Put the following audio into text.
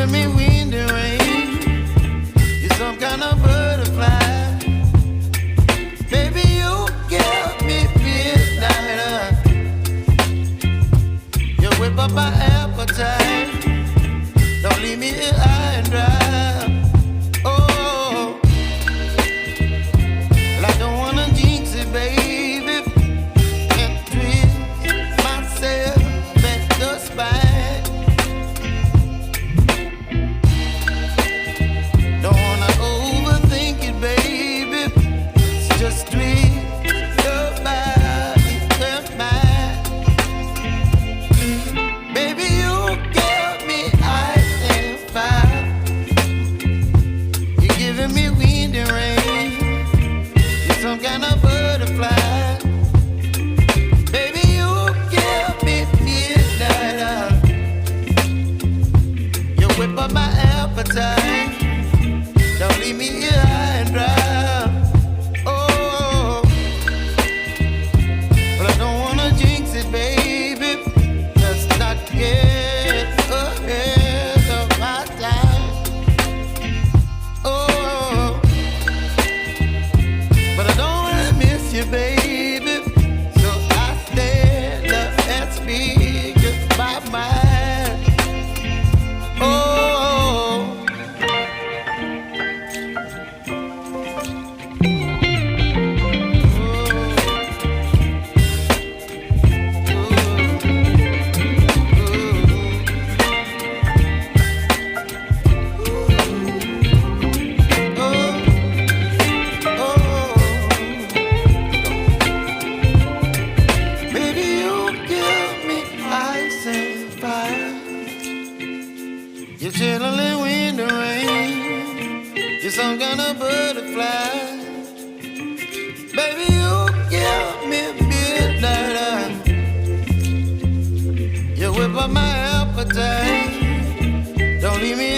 giving me wind and rain. You're some kind of butterfly. Baby, you give me midnight. You whip up my appetite. Don't leave me here high and dry. Oh, well, I don't wanna jinx it, baby, and twist myself at the spine. Don't wanna overthink it, baby. It's just twist your body and mine. Baby, you give me ice and fire. You're giving me wind and rain. You're some kind of butterfly. Baby, you give me midnight. You whip up my appetite. Don't leave me here high and dry. Oh, but I don't wanna jinx it, baby. Let's not get ahead of my time. Oh, but I don't wanna miss you, baby. So I stand up and speak my mind. Oh. Baby, you give me ice and fire. You're chilling wind and rain. You're some kind of butterfly. Baby, you give me midnight. You whip up my appetite. Don't leave me